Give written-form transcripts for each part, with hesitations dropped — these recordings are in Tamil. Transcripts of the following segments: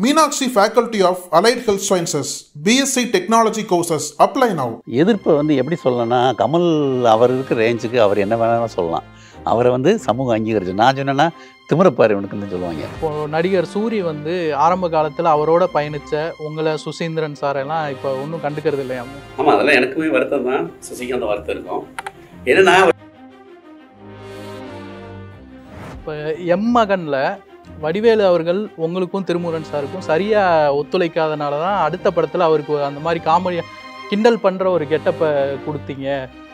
Meenakshi Faculty of Allied Health Sciences, BSc Technology courses apply now. எதிர்ப்பை எப்படி சொல்லணும்னா, கமல் அவர் இருக்கிற ரேஞ்சுக்கு அவர் என்ன வேணாலும் சொல்லலாம். அவரை சமூகம் அங்கீகரிச்சு. நான் சொன்னேன்னா திமிரப்பார் இவனுக்குன்னு சொல்லுவாங்க. இப்போ நடிகர் சூரி ஆரம்ப காலத்தில் அவரோட பயணித்த உங்களை சுசீந்திரன் சார் எல்லாம் இப்போ ஒன்றும் கண்டுக்கிறது இல்லையா? ஆமாம், அதெல்லாம் எனக்குமே வருத்தம் தான். சுசிக்கு அந்த வருத்தம் இருக்கும். என்னன்னா இப்போ மகனில் வடிவேலு அவர்கள் உங்களுக்கும் திருமுருகன் சாருக்கும் சரியாக ஒத்துழைக்காதனால தான் அடுத்த படத்தில் அவருக்கு அந்த மாதிரி காமெடி கிண்டல் பண்ணுற ஒரு கெட்டப்பை கொடுத்தீங்க.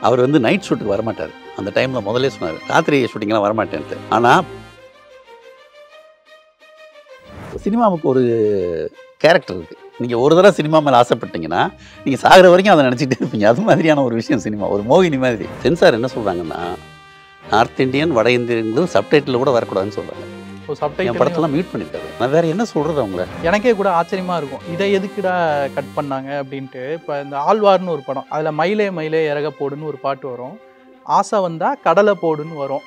அவர் நைட் ஷூட்டுக்கு வரமாட்டார். அந்த டைமில் முதலே சொன்னார், ராத்திரி ஷூட்டிங்லாம் வரமாட்டேன்ட்டு. ஆனால் சினிமாவுக்கு ஒரு கேரக்டர் இருக்குது. நீங்கள் ஒரு தடவை சினிமா மேலே ஆசைப்பட்டீங்கன்னா நீங்கள் சாகிற வரைக்கும் அதை நினச்சிக்கிட்டே இருப்பீங்க. அது மாதிரியான ஒரு விஷயம் சினிமா, ஒரு மோகினி மாதிரி. சென்சார் என்ன சொல்கிறாங்கன்னா, நார்த் இந்தியன் வட இந்தியன்களும் சப்டைட்டில் கூட வரக்கூடாதுன்னு சொல்கிறாங்க. படத்தெல்லாம் மியூட் பண்ணியிருக்காரு. நான் வேறு என்ன சொல்கிறது அவங்கள? எனக்கே கூட ஆச்சரியமாக இருக்கும், இதை எதுக்குடா கட் பண்ணாங்க அப்படின்ட்டு. இப்போ இந்த ஆழ்வார்னு ஒரு படம், அதில் மயிலே மயிலே இறக போடுன்னு ஒரு பாட்டு வரும். ஆசை வந்தால் கடலை போடுன்னு வரும்.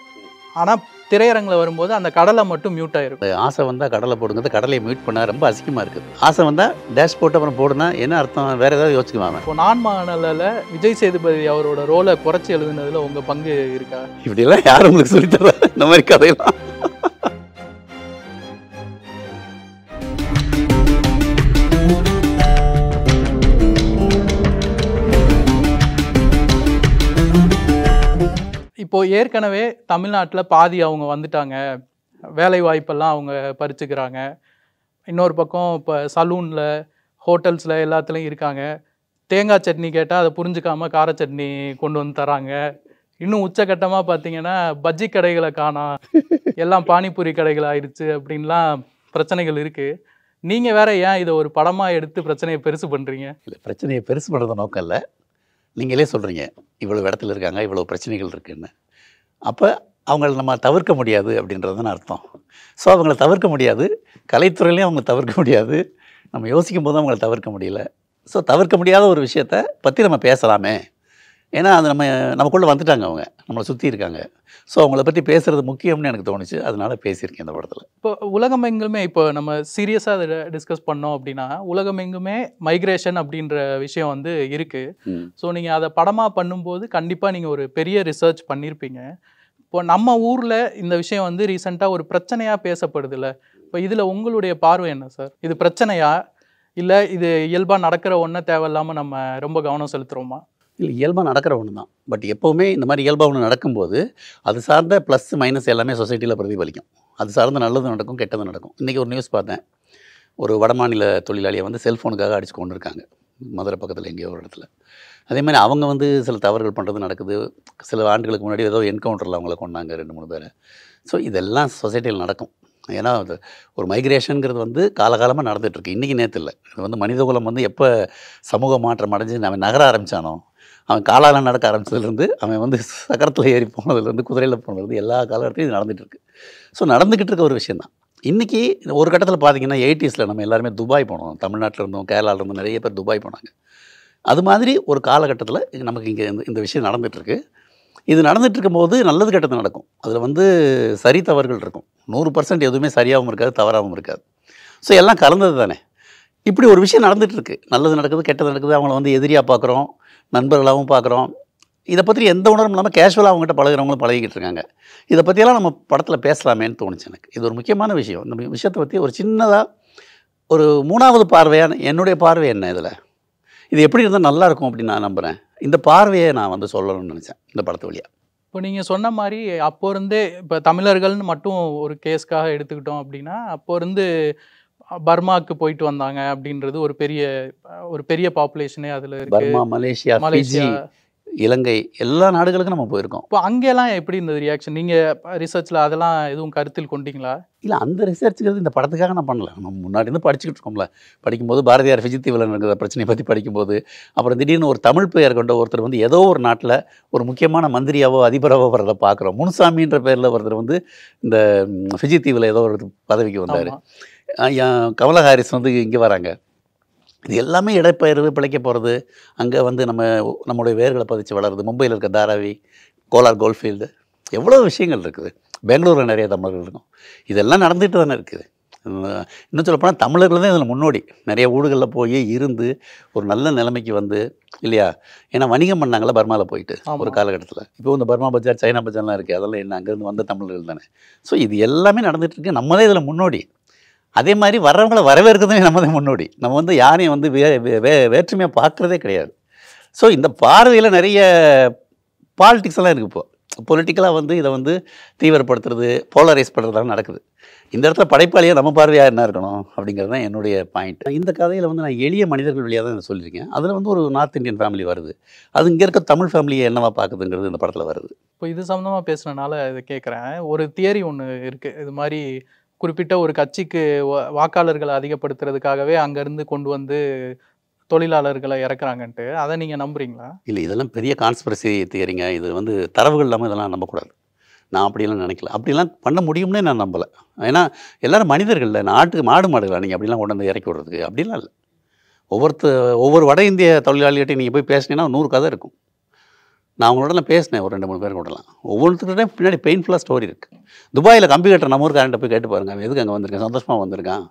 ஆனால் திரையரங்கில் வரும்போது அந்த கடலை மட்டும் மியூட் ஆகிருக்கும். ஆசை வந்தால் கடலை போடுங்கிறது கடலையை மியூட் பண்ணால் ரொம்ப அசிங்கமாக இருக்குது. ஆசை வந்தால் டேஷ் போட்டு அப்புறம் போடுனா என்ன அர்த்தம்? வேறு ஏதாவது யோசிக்குவாங்க. இப்போ நான் மகனில் விஜய் சேதுபதி அவரோட ரோலை குறைச்சி எழுதுனதில் உங்கள் பங்கு இருக்கா? இப்படிலாம் யாரும் உங்களுக்கு சொல்லித்தரா இந்த மாதிரி கதையெல்லாம்? இப்போது ஏற்கனவே தமிழ்நாட்டில் பாதி அவங்க வந்துட்டாங்க, வேலை வாய்ப்பெல்லாம் அவங்க பறிச்சுக்கிறாங்க. இன்னொரு பக்கம் இப்போ சலூனில், ஹோட்டல்ஸில் எல்லாத்துலேயும் இருக்காங்க. தேங்காய் சட்னி கேட்டால் அதை புரிஞ்சுக்காமல் கார சட்னி கொண்டு வந்து தராங்க. இன்னும் உச்சக்கட்டமாக பார்த்தீங்கன்னா பஜ்ஜி கடைகளை காணோம், எல்லாம் பானிபூரி கடைகள் ஆயிடுச்சு அப்படின்லாம் பிரச்சனைகள் இருக்குது. நீங்கள் வேற ஏன் இதை ஒரு படமாக எடுத்து பிரச்சனையை பெருசு பண்ணுறீங்க? இல்லை, பிரச்சனையை பெருசு பண்ணுறது நோக்கம் இல்லை. நீங்களே சொல்கிறீங்க இவ்வளோ இடத்துல இருக்காங்க, இவ்வளோ பிரச்சனைகள் இருக்குன்னு. அப்போ அவங்கள நம்ம தவிர்க்க முடியாது அப்படின்றதுன்னு அர்த்தம். ஸோ அவங்கள தவிர்க்க முடியாது, கலைத்துறையிலையும் அவங்க தவிர்க்க முடியாது, நம்ம யோசிக்கும் போதும் அவங்கள தவிர்க்க முடியல. ஸோ தவிர்க்க முடியாத ஒரு விஷயத்தை பற்றி நம்ம பேசலாமே. ஏன்னா அது நமக்குள்ளே வந்துட்டாங்க, அவங்க நம்மளை சுற்றி இருக்காங்க. ஸோ அவங்கள பற்றி பேசுகிறது முக்கியம்னு எனக்கு தோணுச்சு. அதனால் பேசியிருக்கேன் இந்த படத்தில். இப்போ உலகமெங்குமே இப்போ நம்ம சீரியஸாக அதை டிஸ்கஸ் பண்ணோம் அப்படின்னா, உலகமெங்குமே மைக்ரேஷன் அப்படின்ற விஷயம் இருக்குது. ஸோ நீங்கள் அதை படமாக பண்ணும்போது கண்டிப்பாக நீங்கள் ஒரு பெரிய ரிசர்ச் பண்ணியிருப்பீங்க. இப்போ நம்ம ஊரில் இந்த விஷயம் ரீசெண்டாக ஒரு பிரச்சனையாக பேசப்படுது இல்லை? இப்போ இதில் உங்களுடைய பார்வை என்ன சார்? இது பிரச்சனையா இல்லை இது இயல்பாக நடக்கிற ஒன்றை தேவையில்லாமல் நம்ம ரொம்ப கவனம் செலுத்துகிறோமா? இல்லை, இயல்பாக நடக்கிற ஒன்று தான். பட் எப்போவுமே இந்த மாதிரி இயல்பாக ஒன்று நடக்கும்போது அது சார்ந்த ப்ளஸ் மைனஸ் எல்லாமே சொசைட்டியில் பிரதிபலிக்கும். அது சார்ந்த நல்லது நடக்கும், கெட்டது நடக்கும். இன்றைக்கி ஒரு நியூஸ் பார்த்தேன், ஒரு வடமாநில தொழிலாளியை செல்ஃபோனுக்காக அடித்து கொண்டு இருக்காங்க மதுரை பக்கத்தில் எங்கேயோ ஒரு இடத்துல. அதே மாதிரி அவங்க சில தவறுகள் பண்ணுறது நடக்குது. சில ஆண்டுகளுக்கு முன்னாடி ஏதோ என்கவுண்டரில் அவங்கள கொண்டாங்க 2-3 பேரை. ஸோ இதெல்லாம் சொசைட்டியில் நடக்கும். ஏன்னா அது ஒரு மைக்ரேஷனுங்கிறது காலகாலமாக நடந்துகிட்ருக்கு. இன்றைக்கி நேற்று இல்லை. இது மனிதகுலம் எப்போ சமூக மாற்றம் அடைஞ்சு அவன் நகர ஆரம்பித்தானோ, அவன் காலால் நடக்க ஆரம்பித்ததுலேருந்து, அவன் சக்கரத்தில் ஏறி போனதுலேருந்து, குதிரையில் போனதுலேருந்து எல்லா காலகட்டத்தையும் இது நடந்துகிட்ருக்கு. ஸோ நடந்துக்கிட்டு இருக்க ஒரு விஷயந்தான். இன்றைக்கி ஒரு கட்டத்தில் பார்த்திங்கன்னா 80s நம்ம எல்லாருமே துபாய் போனோம். தமிழ்நாட்டில் இருந்தோம், கேரளாவில் இருந்தோம், நிறைய பேர் துபாய் போனாங்க. அது மாதிரி ஒரு காலகட்டத்தில் நமக்கு இங்கே இந்த விஷயம் நடந்துகிட்ருக்கு. இது நடந்துகிட்ருக்கும் போது நல்லது கெட்டது நடக்கும். அதில் சரி தவறுகள் இருக்கும். 100% எதுவுமே சரியாகவும் இருக்காது, தவறாகவும் இருக்காது. ஸோ எல்லாம் கலந்தது தானே. இப்படி ஒரு விஷயம் நடந்துகிட்ருக்கு. நல்லது நடக்குது, கெட்டது நடக்குது. அவங்கள எதிரியாக பார்க்குறோம், நண்பர்களாகவும் பார்க்குறோம். இதை பற்றி எந்த உணர்வும் இல்லாமல் கேஷுவலாக அவங்ககிட்ட பழகிறவங்களும் பழகிக்கிட்டு இருக்காங்க. இதை பற்றியெல்லாம் நம்ம படத்தில் பேசலாமேன்னு தோணுச்சு எனக்கு. இது ஒரு முக்கியமான விஷயம். இந்த விஷயத்தை பற்றி ஒரு சின்னதாக ஒரு 3வது பார்வையாக என்னுடைய பார்வை என்ன, இதில் இது எப்படி இருந்தால் நல்லாயிருக்கும் அப்படின்னு நான் நம்புகிறேன். இந்த பார்வையை நான் சொல்லணும்னு நினச்சேன் இந்த படத்து வழியாக. இப்போ நீங்கள் சொன்ன மாதிரி அப்போ இருந்தே இப்போ தமிழர்கள்னு மட்டும் ஒரு கேஸ்க்காக எடுத்துக்கிட்டோம் அப்படின்னா, அப்போ இருந்து பர்மாவுக்கு போயிட்டு வந்தாங்க அப்படின்றது ஒரு பெரிய பாப்புலேஷனே அதில் இருக்குது. பர்மா, மலேசியா, இலங்கை, எல்லா நாடுகளுக்கும் நம்ம போயிருக்கோம். இப்போ அங்கெல்லாம் எப்படி இருந்தது ரியாக்ஷன்? நீங்கள் ரிசர்ச்சில் அதெல்லாம் எதுவும் கருத்தில் கொண்டீங்களா? இல்லை, அந்த ரிசர்ச்சுங்கிறது இந்த படத்துக்காக நான் பண்ணல. நம்ம முன்னாடி படிச்சுக்கிட்டு இருக்கோம்ல. படிக்கும்போது பாரதியார் ஃபிஜித்தீவில் இருக்கிற பிரச்சனையை பற்றி படிக்கும்போது, அப்புறம் திடீர்னு ஒரு தமிழ் பெயர் கொண்ட ஒருத்தர் ஏதோ ஒரு நாட்டில் ஒரு முக்கியமான மந்திரியாவோ அதிபராவோ வரதை பார்க்குறோம். முனுசாமின்ற பேரில் ஒருத்தர் இந்த ஃபிஜித்தீவில் ஏதோ ஒரு பதவிக்கு வந்தார். கமலா ஹாரிஸ் இங்கே வராங்க. இது எல்லாமே இடப்பெயர்வு, பிழைக்க போகிறது, அங்கே நம்மளுடைய வேர்களை பதிச்சு வளருது. மும்பையில் இருக்க தாராவி, கோலார் கோல்ஃபீல்டு, எவ்வளோ விஷயங்கள் இருக்குது. பெங்களூரில் நிறைய தமிழர்கள் இருக்கும். இதெல்லாம் நடந்துகிட்டு தானே இருக்குது. இன்னும் சொல்லப்போனால் தமிழர்கள் தான் இதில் முன்னோடி. நிறைய ஊடுகளில் போய் இருந்து ஒரு நல்ல நிலைமைக்கு வந்து இல்லையா? ஏன்னா வணிகம் பண்ணாங்களா பர்மாவில் போயிட்டு ஒரு காலகட்டத்தில். இப்போ இந்த பர்மா பஜார், சைனா பஜார்லாம் இருக்குது. அதெல்லாம் என்ன அங்கேருந்து வந்த தமிழர்கள் தானே. ஸோ இது எல்லாமே நடந்துகிட்ருக்கு. நம்ம தான் இதில் முன்னோடி. அதே மாதிரி வர்றவங்களை வரவேற்கிறதுமே நம்ம தான் முன்னோடி. நம்ம வந்து யாரையும் வந்து வேற்றுமையாக பார்க்குறதே கிடையாது. ஸோ இந்த பார்வையில் நிறைய பாலிடிக்ஸ் எல்லாம் இருக்குது. இப்போது பொலிட்டிக்கலாக வந்து இதை வந்து தீவிரப்படுத்துறது, போலரைஸ் பண்ணுறதுலாம் நடக்குது. இந்த இடத்துல படைப்பாளியாக நம்ம பார்வையாக என்ன இருக்கணும் அப்படிங்கிறது தான் என்னுடைய பாயிண்ட். இந்த கதையில் வந்து நான் எளிய மனிதர்கள் வழியாக தான் இதை சொல்லியிருக்கேன். அதில் வந்து ஒரு நார்த் இந்தியன் ஃபேமிலி வருது. அது இங்கே இருக்க தமிழ் ஃபேமிலியை என்னவா பார்க்குதுங்கிறது இந்த படத்தில் வருது. இப்போ இது சம்மந்தமாக பேசுனனால இதை கேட்குறேன். ஒரு தியரி ஒன்று இருக்குது. இது மாதிரி குறிப்பிட்ட ஒரு கட்சிக்கு வாக்காளர்களை அதிகப்படுத்துறதுக்காகவே அங்கேருந்து கொண்டு வந்து தொழிலாளர்களை இறக்குறாங்கன்ட்டு. அதை நீங்கள் நம்புறீங்களா? இல்லை, இதெல்லாம் பெரிய கான்ஸ்பிரசி தியரிங்க. இது வந்து தரவுகள் இல்லாமல் இதெல்லாம் நம்பக்கூடாது. நான் அப்படிலாம் நினைக்கல. அப்படிலாம் பண்ண முடியும்னே நான் நம்பலை. ஏன்னா எல்லோரும் மனிதர்கள் இல்லை. நாட்டுக்கு மாடு மாடுகளா நீங்கள் அப்படிலாம் கொண்டு வந்து இறக்கி விடுறதுக்கு? அப்படிலாம் இல்லை. ஒவ்வொரு வட இந்திய தொழிலாளிகிட்டையும் நீங்கள் போய் பேசினீங்கன்னா 100 கதை இருக்கும். நான் அவங்களோடலாம் பேசினேன், ஒரு 2-3 பேர் கூடலாம். ஒவ்வொருத்தருக்கிட்டே பின்னாடி பெயின்ஃபுல்லாக ஸ்டோரி இருக்குது. துபாயில் கம்ப்யூட்டர் நம்ம ஊருக்காரன்ட்ட போய் கேட்டு பாருங்க, அவன் எதுக்கு அங்கே வந்திருக்கான்? சந்தோஷமாக வந்திருக்கான்?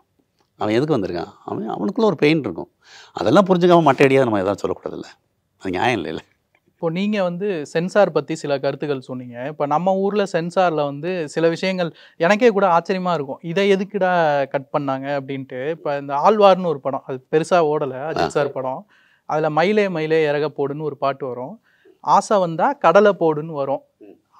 அவன் எதுக்கு வந்திருக்கான்? அவனுக்குள்ளே ஒரு பெயின் இருக்கும். அதெல்லாம் புரிஞ்சுக்காமல் மட்டையடியாக நம்ம எதாவது சொல்லக்கூடாதுல்ல. அது நியாயம் இல்லை. இப்போ நீங்கள் வந்து சென்சார் பற்றி சில கருத்துக்கள் சொன்னீங்க. இப்போ நம்ம ஊரில் சென்சாரில் வந்து சில விஷயங்கள் எனக்கே கூட ஆச்சரியமாக இருக்கும். இதை எதுக்குடா கட் பண்ணாங்க அப்படின்ட்டு. இப்போ இந்த ஆழ்வார்னு ஒரு படம், அது பெருசாக ஓடலை, அஜித் சார் படம். அதில் மயிலே மயிலே இறக போடுன்னு ஒரு பாட்டு வரும். ஆசை வந்தால் கடலை போடுன்னு வரும்.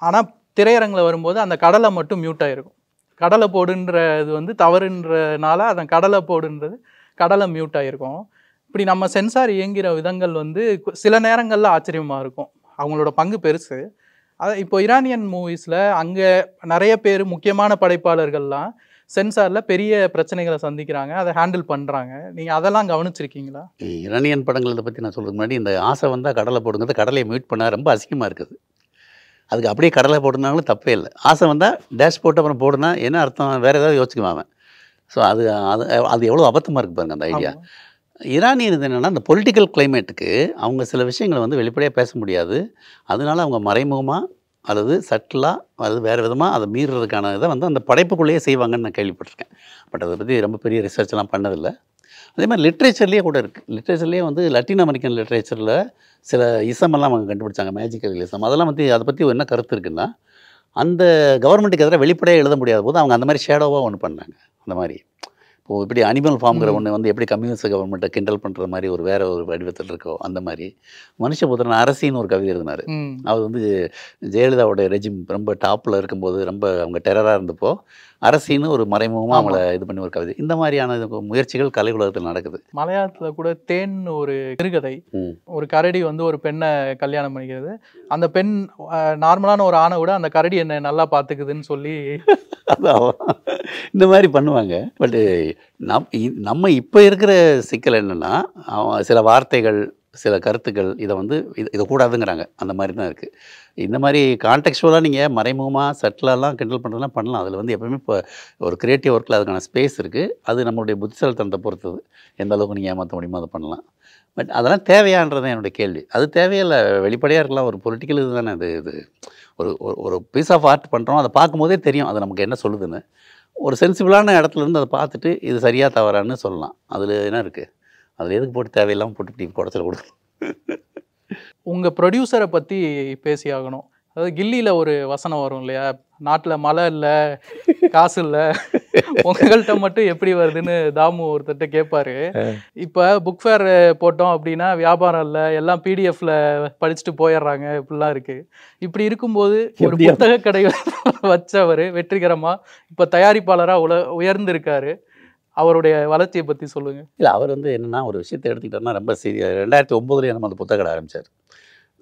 ஆனால் திரையரங்கில் வரும்போது அந்த கடலை மட்டும் மியூட் ஆகிருக்கும். கடலை போடுன்றது வந்து தவறுன்றனால அந்த கடலை போடுன்றது கடலை மியூட் ஆகிருக்கும். இப்படி நம்ம சென்சார் இயங்குகிற விதங்கள் வந்து சில நேரங்களில் ஆச்சரியமாக இருக்கும். அவங்களோட பங்கு பெருசு. இப்போ ஈரானியன் மூவிஸில் அங்கே நிறைய பேர் முக்கியமான படைப்பாளர்கள்லாம் சென்சாரில் பெரிய பிரச்சனைகளை சந்திக்கிறாங்க, அதை ஹேண்டில் பண்ணுறாங்க. நீங்கள் அதெல்லாம் கவனிச்சிருக்கீங்களா? ஈரானியன் படங்கள் இதை பற்றி நான் சொல்கிறதுக்கு முன்னாடி இந்த ஆசை வந்தால் கடலை போடுங்கிறது கடலையை மியூட் பண்ண ரொம்ப அசிங்கமாக இருக்குது. அதுக்கு அப்படியே கடலை போடுனாலும் தப்பே இல்லை. ஆசை வந்தால் டேஷ் போட்டு அப்புறம் போடுனா என்ன அர்த்தம்? வேறு ஏதாவது யோசிக்குவாங்க. ஸோ அது அது அது எவ்வளோ அபத்தமாக இருக்குது பாருங்கள் அந்த ஐடியா. ஈரானியன் இது என்னென்னா, இந்த பொலிட்டிக்கல் கிளைமேட்டுக்கு அவங்க சில விஷயங்களை வந்து வெளிப்படையாக பேச முடியாது. அதனால அவங்க மறைமுகமாக அல்லது சட்டிலாக அல்லது வேறு விதமாக அதை மீறுறதுக்கான இதை வந்து அந்த படைப்புக்குள்ளேயே செய்வாங்கன்னு நான் கேள்விப்பட்டிருக்கேன். பட் அதை பற்றி ரொம்ப பெரிய ரிசர்ச்லாம் பண்ணதில்லை. அதே மாதிரி லிட்ரேச்சர்லேயே கூட இருக்குது. லிட்ரேச்சர்லேயே வந்து லத்தீன் அமெரிக்கன் லிட்ரேச்சரில் சில இசமெல்லாம் அவங்க கண்டுபிடிச்சாங்க, மேஜிக்கல் இசம். அதெல்லாம் வந்து அதை பற்றி என்ன கருத்து இருக்குன்னா, அந்த கவர்மெண்ட்டுக்கு எதிராக வெளிப்படையாக எழுத முடியாத போது அவங்க அந்த மாதிரி ஷேடோவாக ஒன்று பண்ணாங்க. அந்த மாதிரி இப்போது இப்படி அனிமல் ஃபார்ம்ங்கிற ஒன்று வந்து எப்படி கம்யூனிஸ்ட் கவர்மெண்ட்டை கிண்டல் பண்ணுற மாதிரி ஒரு வேறு ஒரு வடிவத்தில் இருக்கோ அந்த மாதிரி மனுஷபுத்திரன் அரசின்னு ஒரு கவிதை எழுதினார். அவர் வந்து ஜெயலலிதாவோட ரெஜிம் ரொம்ப டாப்பில் இருக்கும்போது ரொம்ப அவங்க டெரராக இருந்தப்போ அரசின்னு ஒரு மறைமுகமாக அவங்கள இது பண்ணி ஒரு கவிதை. இந்த மாதிரியான முயற்சிகள் கலை உலகத்தில் நடக்குது. மலையாளத்தில் கூட தேன் ஒரு சிறுகதை, ஒரு கரடி வந்து ஒரு பெண்ணை கல்யாணம் பண்ணிக்கிறது. அந்த பெண் நார்மலான ஒரு ஆணை விட அந்த கரடி என்னை நல்லா பார்த்துக்குதுன்னு சொல்லி இந்த மாதிரி பண்ணுவாங்க. பட்டு நம்ம இப்போ இருக்கிற சிக்கல் என்னென்னா, சில வார்த்தைகள் சில கருத்துக்கள் இதை வந்து இதை கூடாதுங்கிறாங்க. அந்த மாதிரி தான் இருக்குது. இந்த மாதிரி கான்டெக்சுவலாக நீங்கள் மறைமுகமாக சட்டிலெல்லாம் கிண்டல் பண்ணுறதுலாம் பண்ணலாம். அதில் வந்து எப்போயுமே இப்போ ஒரு க்ரியேட்டிவ் ஒர்க்கில் அதுக்கான ஸ்பேஸ் இருக்குது. அது நம்மளுடைய புத்திசாலித்தனத்தை பொறுத்தது. எந்த அளவுக்கு நீங்கள் ஏமாற்ற முடியுமோ அதை பண்ணலாம். பட் அதெல்லாம் தேவையான்றது தான் என்னுடைய கேள்வி. அது தேவையில்லை, வெளிப்படையாக இருக்கலாம். ஒரு பொலிட்டிக்கல் இது தானே. இது ஒரு பீஸ் ஆஃப் ஆர்ட் பண்ணுறோம், அதை பார்க்கும்போதே தெரியும் அது நமக்கு என்ன சொல்லுதுன்னு. ஒரு சென்சிபிளான இடத்துலேருந்து அதை பார்த்துட்டு இது சரியாக தவறான்னு சொல்லலாம். அதில் என்ன இருக்குது? அதில் எதுக்கு போட்டு தேவையில்லாமல் போட்டு இப்படி குடைச்சல் கொடுக்கணும். உங்கள் ப்ரொடியூசரை பற்றி பேசி ஆகணும். அதாவது கில்லியில் ஒரு வசனம் வரும் இல்லையா, நாட்டில் மழை இல்லை, காசு இல்லை, உங்கள்கிட்ட மட்டும் எப்படி வருதுன்னு தாமு ஒருத்தட்ட கேட்பாரு. இப்போ புக் ஃபேர் போட்டோம் அப்படின்னா வியாபாரம் இல்லை, எல்லாம் பிடிஎஃப்ல படிச்சுட்டு போயிடுறாங்க, இப்படிலாம் இருக்குது. இப்படி இருக்கும்போது ஒரு புத்தக கடை வச்சவர் வெற்றிகரமாக இப்போ தயாரிப்பாளராக உயர்ந்திருக்காரு. அவருடைய வளர்ச்சியை பற்றி சொல்லுங்கள். இல்லை, அவர் வந்து என்னென்னா ஒரு விஷயத்தை எடுத்துக்கிட்டோம்னா ரொம்ப சீரியஸ். 2009 நம்ம அந்த புத்தக கடை ஆரம்பித்தார்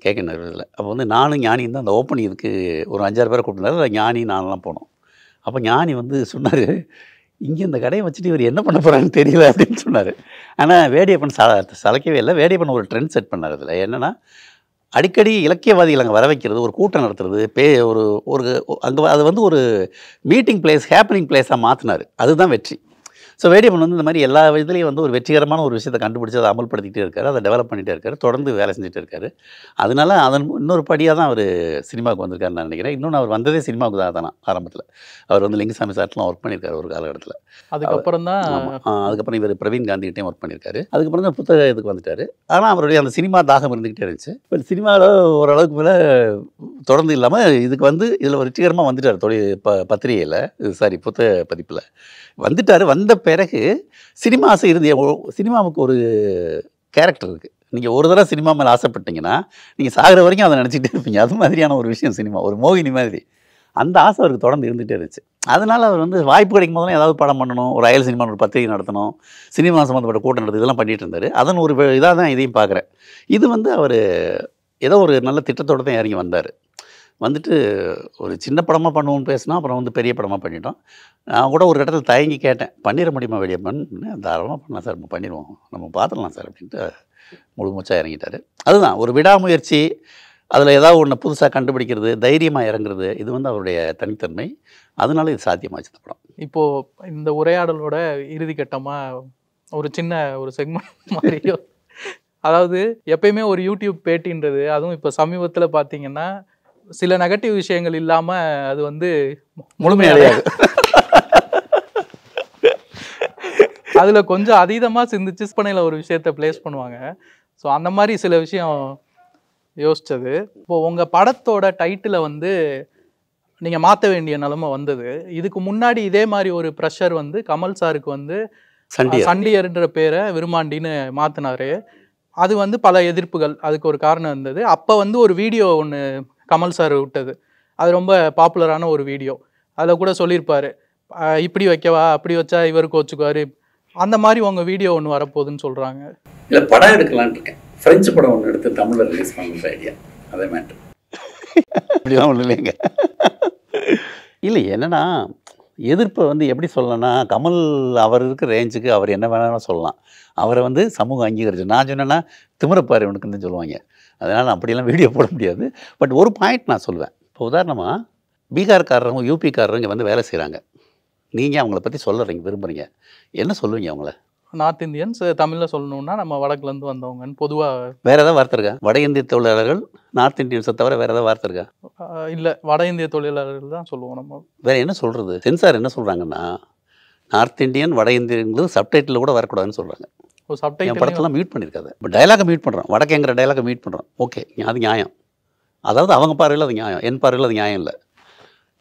கேட்க நகரத்தில். அப்போ வந்து நானும் ஞானியும் தான் அந்த ஓப்பனிங் இதுக்கு ஒரு 5-6 பேரை கூப்பிட்டுருந்தாரு. ஞானி நானெல்லாம் போனோம். அப்போ ஞானி வந்து சொன்னார், இங்கே இந்த கடையை வச்சுட்டு இவர் என்ன பண்ண போகிறான்னு தெரியல அப்படின்னு சொன்னார். ஆனால் வேடியப்பன் சளைக்கவே இல்லை. வேடியப்பன் ஒரு ட்ரெண்ட் செட் பண்ணார். அதில் என்னென்னா, அடிக்கடி இலக்கியவாதிகள் அங்கே வர வைக்கிறது, ஒரு கூட்டம் நடத்துறது, ஒரு அங்கே அது வந்து ஒரு மீட்டிங் பிளேஸ், ஹேப்பனிங் பிளேஸாக மாற்றினார். அதுதான் வெற்றி. ஸோ வேடியப்பன் வந்து இந்த மாதிரி எல்லா இதுலேயும் வந்து ஒரு வெற்றிகரமான ஒரு விஷயத்தை கண்டுபிடிச்சி அதை அமல்படுத்திகிட்டே இருக்காரு, அதை டெவலப் பண்ணிகிட்டே இருக்காரு, தொடர்ந்து வேலை செஞ்சுட்டு இருக்காரு. அதனால அதன் இன்னொரு படியாக தான் அவர் சினிமாவுக்கு வந்திருக்காருன்னு நான் நினைக்கிறேன். இன்னொன்று அவர் வந்ததே சினிமாவுக்கு தான் தானே ஆரம்பத்தில். அவர் வந்து லிங்குசாமி சார்ட்லாம் ஒர்க் பண்ணியிருக்காரு ஒரு காலகட்டத்தில். அதுக்கப்புறம் தான் அதுக்கப்புறம் இவர் பிரவீன் காந்திகிட்டையும் ஒர்க் பண்ணியிருக்காரு. அதுக்கப்புறம் தான் புத்தகத்துக்கு வந்துட்டார். ஆனால் அவருடைய அந்த சினிமா தாகம் இருந்துக்கிட்டே இருந்துச்சு. பட் சினிமாவில் ஓரளவுக்கு மேலே தொடர்ந்து இல்லாமல் இதுக்கு வந்து இதில் வெற்றிகரமாக வந்துட்டார். பத்திரிகையில் சாரி புத்தக பதிப்பில் வந்துட்டார். வந்த பிறகு சினிமா ஆசை இருந்து சினிமாவுக்கு ஒரு கேரக்டர் இருக்குது. நீங்கள் ஒரு தடவை சினிமா மேலே ஆசைப்பட்டீங்கன்னா நீங்கள் சாகிற வரைக்கும் அதை நினச்சிக்கிட்டே இருப்பீங்க. அது மாதிரியான ஒரு விஷயம் சினிமா, ஒரு மோகினி மாதிரி. அந்த ஆசை அவருக்கு தொடர்ந்து இருந்துகிட்டே இருந்துச்சு. அதனால் அவர் வந்து வாய்ப்பு கிடைக்கும் போதெல்லாம் ஏதாவது படம் பண்ணணும், ஒரு அயல் சினிமா ஒரு பத்திரிகை நடத்தணும், சினிமா சம்மந்தப்பட்ட கூட்டம் நடத்து, இதெல்லாம் பண்ணிகிட்டு இருந்தார். அதன் ஒரு இதாக தான் இதையும் பார்க்குறேன். இது வந்து அவர் ஏதோ ஒரு நல்ல திட்டத்தோடு தான் இறங்கி வந்தார். வந்துட்டு ஒரு சின்ன படமாக பண்ணுவோம்னு பேசினா அப்புறம் வந்து பெரிய படமாக பண்ணிட்டோம். நான் கூட ஒரு இடத்துல தயங்கி கேட்டேன், பண்ணிட முடியுமா வேடியப்பன்? தாராளமாக பண்ணலாம் சார், நம்ம பண்ணிடுவோம், நம்ம பார்த்துடலாம் சார் அப்படின்ட்டு முழு மூச்சாக இறங்கிட்டார். அதுதான் ஒரு விடாமுயற்சி, அதில் ஏதாவது ஒன்று புதுசாக கண்டுபிடிக்கிறது, தைரியமாக இறங்குறது, இது வந்து அவருடைய தனித்தன்மை. அதனால இது சாத்தியமாச்சு இந்த படம். இப்போது இந்த உரையாடலோட இறுதி கட்டமாக ஒரு சின்ன ஒரு செக்மெண்ட் மாதிரியோ, அதாவது எப்பயுமே ஒரு யூடியூப் பேட்டின்றது, அதுவும் இப்போ சமீபத்தில் பார்த்தீங்கன்னா சில நெகட்டிவ் விஷயங்கள் இல்லாமல் அது வந்து முழுமையடையாது. அதில் கொஞ்சம் அதீதமாக சிந்திச்சு பண்ணையில் ஒரு விஷயத்தை ப்ளேஸ் பண்ணுவாங்க. ஸோ அந்த மாதிரி சில விஷயம் யோசித்தது. இப்போது உங்கள் படத்தோட டைட்டிலை வந்து நீங்கள் மாற்ற வேண்டிய நிலைமை வந்தது. இதுக்கு முன்னாடி இதே மாதிரி ஒரு ப்ரெஷர் வந்து கமல் சாருக்கு வந்து சண்டியர்ன்ற பேரை விருமாண்டின்னு மாற்றினார். அது வந்து பல எதிர்ப்புகள், அதுக்கு ஒரு காரணம் இருந்தது. அப்போ வந்து ஒரு வீடியோ ஒன்று கமல் சார் விட்டது, அது ரொம்ப பாப்புலரான ஒரு வீடியோ. அதில் கூட சொல்லியிருப்பார், இப்படி வைக்கவா, அப்படி வச்சா இவர் கோச்சுக்குவார், அந்த மாதிரி உங்கள் வீடியோ ஒன்று வரப்போகுதுன்னு சொல்கிறாங்க. இல்லை படம் எடுக்கலான்னு இருக்கேன், ஃப்ரெஞ்சு படம் ஒன்று எடுத்து தமிழில் ரிலீஸ் பண்ணுற ஐடியா. அதே மேட்ரு அப்படிலாம் ஒன்றும் இல்லைங்க. இல்லை என்னென்னா எதிர்ப்பை வந்து எப்படி சொல்லணும்னா, கமல் அவர் இருக்கிற ரேஞ்சுக்கு அவர் என்ன வேணாலும் சொல்லலாம். அவரை வந்து சமூகம் அங்கீகரிச்சு, நான் சொன்னேன்னா திமிரப்பாரு இவனுக்குன்னு சொல்லுவாங்க. அதனால் அப்படியெல்லாம் வீடியோ போட முடியாது. பட் ஒரு பாயிண்ட் நான் சொல்லுவேன். இப்போ உதாரணமாக பீகார்காரங்க யூபிக்காரங்க இங்கே வந்து வேலை செய்கிறாங்க. நீங்கள் அவங்கள பற்றி சொல்லுறீங்க, விரும்புகிறீங்க, என்ன சொல்லுவீங்க அவங்கள? நார்த் இந்தியன்ஸ் தமிழில் சொல்லணுன்னா நம்ம வடக்குலேருந்து வந்தவங்கன்னு பொதுவாக. வேறு ஏதாவது வார்த்தை இருக்கா? வட இந்திய தொழிலாளர்கள் நார்த் இந்தியன்ஸை தவிர வேறு ஏதாவது வார்த்தை இருக்கா? இல்லை, வட இந்திய தொழிலாளர்கள் தான் சொல்லுவோம் நம்ம. வேறு என்ன சொல்கிறது? சென்சார் என்ன சொல்கிறாங்கன்னா, நார்த் இந்தியன் வட இந்தியன்களுக்கு சப்டைட்டில் கூட வரக்கூடாதுன்னு சொல்கிறாங்க. என் படத்தெல்லாம் மியூட் பண்ணியிருக்காது. இப்போ டைலாகை மியூட் பண்ணுறோம், வடக்கேங்கிற டைலாகை மியூட் பண்ணுறோம். ஓகே, அது நியாயம். அதாவது அவங்க பார்வையில் அது நியாயம், என் பார்வையில் அது நியாயம் இல்லை.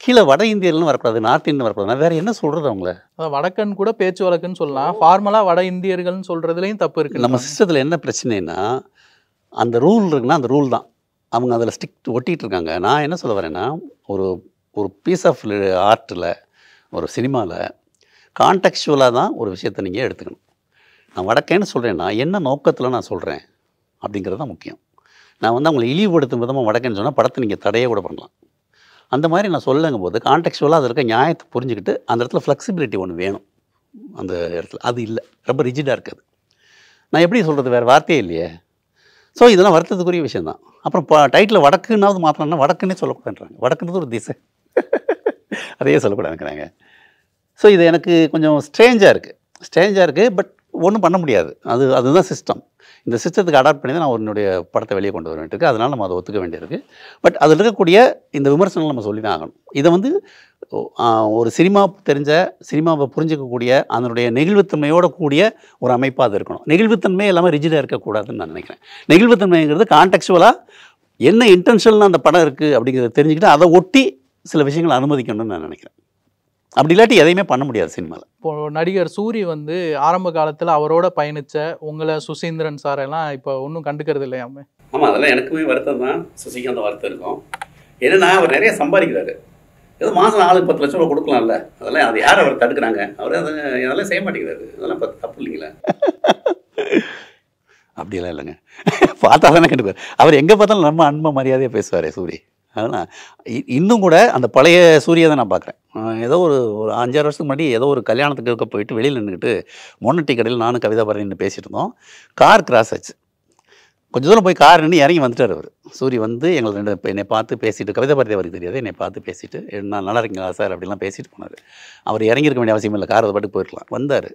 கீழே வட இந்தியர்கள்னு வரக்கூடாது, நார்த் இந்தியன் வரக்கூடாது. நான் வேறு என்ன சொல்கிறது அவங்கள? வடக்கன் கூட பேச்சு வழக்குன்னு சொல்லலாம், ஃபார்மலாக வட இந்தியர்கள்னு சொல்கிறதுலையும் தப்பு இருக்குது. நம்ம சிஸ்டத்தில் என்ன பிரச்சனைனா, அந்த ரூல் இருக்குன்னா அந்த ரூல் தான் அவங்க அதில் ஸ்டிக் ஒட்டிகிட்டு இருக்காங்க. நான் என்ன சொல்ல வரேன்னா, ஒரு ஒரு பீஸ் ஆஃப் ஆர்ட்டில், ஒரு சினிமாவில் கான்டெக்சுவலாக தான் ஒரு விஷயத்தை நீங்கள் எடுத்துக்கணும். நான் வடக்கேன்னு சொல்கிறேன்னா என்ன நோக்கத்தில் நான் சொல்கிறேன் அப்படிங்கிறது தான் முக்கியம். நான் வந்து அவங்களை இழிவுபடுத்தும் விதமாக வடக்கேன்னு சொன்னால் படத்தை நீங்கள் தடையே கூட பண்ணலாம். அந்த மாதிரி நான் சொல்லுங்கும் போது கான்டெக்சுவலாக அதில் இருக்க நியாயத்தை புரிஞ்சுக்கிட்டு அந்த இடத்துல ஃப்ளெக்சிபிலிட்டி ஒன்று வேணும். அந்த இடத்துல அது இல்லை, ரொம்ப ரிஜிடாக இருக்காது. நான் எப்படி சொல்கிறது, வேறு வார்த்தையே இல்லையே. ஸோ இதெல்லாம் வருத்தத்துக்குரிய விஷயந்தான். அப்புறம் டைட்டில் வடக்குன்னாவது மாற்றணும்னா வடக்குன்னே சொல்லக்கூடாதுன்றாங்க. வடக்குன்றது ஒரு திசை, அதையே சொல்லக்கூடாதுங்கிறாங்க. ஸோ இது எனக்கு கொஞ்சம் ஸ்ட்ரேஞ்சாக இருக்குது. பட் ஒன்றும் பண்ண முடியாது. அதுதான் சிஸ்டம். இந்த சிஸ்டத்துக்கு அடாப்ட் பண்ணி தான் நான் என்னுடைய படத்தை வெளியே கொண்டு வர வேண்டியிருக்கு. அதனால் நம்ம அதை ஒத்துக்க வேண்டியிருக்கு. பட் அதில் இருக்கக்கூடிய இந்த விமர்சனங்கள் நம்ம சொல்லி தான் ஆகணும். இதை வந்து ஒரு சினிமா தெரிஞ்ச, சினிமாவை புரிஞ்சிக்கக்கூடிய, அதனுடைய நெகிழ்வுத்தன்மையோட கூடிய ஒரு அமைப்பாக அது இருக்கணும். நெகிழ்வுத்தன்மை எல்லாமே ரிஜிடாக இருக்கக்கூடாதுன்னு நான் நினைக்கிறேன். நெகிழ்வுத்தன்மைங்கிறது கான்டெக்சுவலாக என்ன இன்டென்ஷனில் அந்த படம் இருக்குது அப்படிங்கிறத தெரிஞ்சுக்கிட்டு அதை ஒட்டி சில விஷயங்களை அனுமதிக்கணும்னு நான் நினைக்கிறேன். அப்படி இல்லாட்டி எதையுமே பண்ண முடியாது சினிமாவில். இப்போது நடிகர் சூரி வந்து ஆரம்ப காலத்தில் அவரோட பயணித்த உங்களை சுசீந்திரன் சாரெல்லாம் இப்போ ஒன்றும் கண்டுக்கிறது இல்லையாமே? ஆமாம், அதெல்லாம் எனக்குமே வருத்தம் தான். சுசிக்கு அந்த வருத்தம் இருக்கும். ஏன்னா அவர் நிறைய சம்பாதிக்கிறாரு. ஏதோ மாதம் 4-10 லட்சம் ரூபா கொடுக்கலாம்ல. அதெல்லாம் அது யார் அவர் தடுக்கிறாங்க? அவர் அதெல்லாம் செய்ய மாட்டேங்கிறாரு. அதெல்லாம் தப்பு இல்லைங்களா? அப்படியெல்லாம் இல்லைங்க. பார்த்தா தானே கண்டுப்பார். அவர் எங்கே பார்த்தாலும் நம்ம அன்பை மரியாதையாக பேசுவார் சூரி. அதனால் இன்னும் கூட அந்த பழைய சூரியை தான் நான் பார்க்குறேன். ஏதோ ஒரு 5-6 வருஷத்துக்கு முன்னாடி ஏதோ ஒரு கல்யாணத்துக்கு போயிட்டு வெளியில் நின்றுக்கிட்டு மொன்னட்டி கடையில் நானும் கவிதா பாரதின்னு பேசிட்டு இருந்தோம். கார் கிராஸ் ஆச்சு. கொஞ்சம் தூரம் போய் கார் நின்று இறங்கி வந்துட்டார் அவர். சூரி வந்து எங்களை என்னை பார்த்து பேசிட்டு, கவிதா பாரதி அவருக்கு தெரியாது, என்னை பார்த்து பேசிட்டு, நான் நல்லா இருக்கீங்களா சார் அப்படிலாம் பேசிட்டு போனார். அவர் இறங்கியிருக்க வேண்டிய அவசியம் இல்லை, கார் அதை பாட்டுக்கு போயிருக்கலாம். வந்தார்.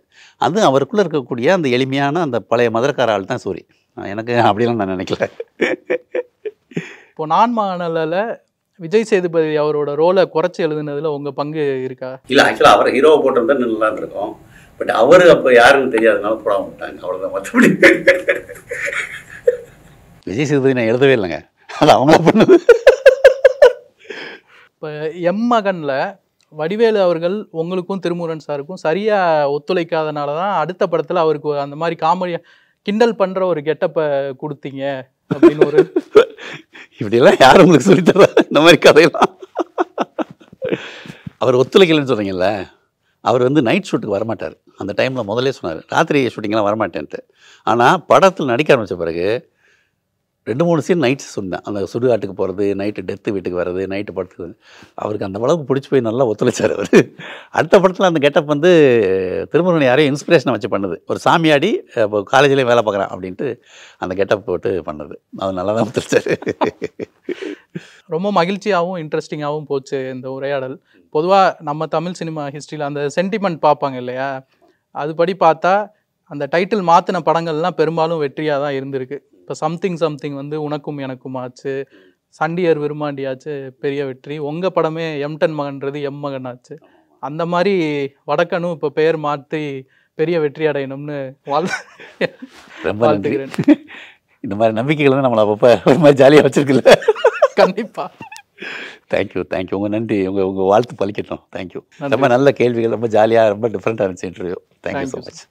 அது அவருக்குள்ளே இருக்கக்கூடிய அந்த எளிமையான அந்த பழைய மதுரக்கார ஆள் தான் சூரி. எனக்கு அப்படிலாம் நான் நினைக்கல. இப்போ நான் மகாநல்ல விஜய் சேதுபதி அவரோட ரோலை குறைச்சி எழுதுனதுல உங்கள் பங்கு இருக்கா? இல்லை, ஆக்சுவலாக அவரை ஹீரோவை போட்டிருந்தா நல்லா இருந்திருக்கும். பட் அவர் அப்போ யாருன்னு தெரியாதனால போட மாட்டாங்க, அவ்வளோதான். மற்றபடி விஜய் சேதுபதி நான் எழுதவே இல்லைங்க, அது அவங்களா பண்ணது. இப்போ எம்மகனில் வடிவேலு அவர்கள் உங்களுக்கும் திருமுருகன் சாருக்கும் சரியாக ஒத்துழைக்காதனால தான் அடுத்த படத்தில் அவருக்கு அந்த மாதிரி காமெடி கிண்டல் பண்ணுற ஒரு கெட்டப்பை கொடுத்தீங்க அப்படின்னு ஒரு இப்படியெல்லாம் யாரும் உங்களுக்கு சொல்லித்தர இந்த மாதிரி கதையெல்லாம். அவர் ஒத்துழைக்கலன்னு சொல்கிறீங்கல்ல, அவர் வந்து நைட் ஷூட்டுக்கு வரமாட்டார். அந்த டைமில் முதலே சொன்னார், ராத்திரி ஷூட்டிங்லாம் வரமாட்டேன்ட்டு. ஆனால் படத்தில் நடிக்க ஆரம்பித்த பிறகு 2-3 சீன் நைட்ஸ் சொன்னேன். அந்த சுடுகாட்டுக்கு போகிறது, நைட்டு டெத்து வீட்டுக்கு வர்றது, நைட்டு படுத்துறது. அவருக்கு அந்த அளவுக்கு பிடிச்சி போய் நல்லா ஒத்துழைச்சார் அவர். அடுத்த படத்தில் அந்த கெட்டப் வந்து திருமுருகன் யாரையும் இன்ஸ்பிரேஷனை வச்சு பண்ணது. ஒரு சாமியாடி இப்போ காலேஜ்லேயும் வேலை பார்க்குறான் அப்படின்ட்டு அந்த கெட்டப் போட்டு பண்ணது. அவர் நல்லா தான் ஒத்துழைச்சார். ரொம்ப மகிழ்ச்சியாகவும் இன்ட்ரெஸ்டிங்காகவும் போச்சு இந்த உரையாடல். பொதுவாக நம்ம தமிழ் சினிமா ஹிஸ்ட்ரியில் அந்த சென்டிமெண்ட் பார்ப்பாங்க இல்லையா, அதுபடி பார்த்தா அந்த டைட்டில் மாற்றின படங்கள்லாம் பெரும்பாலும் வெற்றியாக தான் இருந்திருக்கு. இப்போ சம்திங் வந்து உனக்கும் எனக்கும் ஆச்சு, சண்டியர் விரும்மாண்டி ஆச்சு பெரிய வெற்றி. உங்கள் படமே எம்டன் மகன்றது எம்மகன் ஆச்சு. அந்த மாதிரி வடக்கனும் இப்போ பெயர் மாற்றி பெரிய வெற்றி அடையணும்னு வாழ்த்துக்கிறேன். இந்த மாதிரி நம்பிக்கைகள் தான் நம்மளை அப்பப்போ ஒரு மாதிரி ஜாலியாக வச்சுருக்குல்ல. கண்டிப்பாக. தேங்க்யூ. உங்கள் நன்றி, உங்கள் வாழ்த்து பலிக்கட்டும். தேங்க்யூ. ரொம்ப நல்ல கேள்விகள், ரொம்ப ஜாலியாக, ரொம்ப டிஃப்ரெண்ட்டாக இருந்துச்சு இன்டர்வியூ. Thank you so much.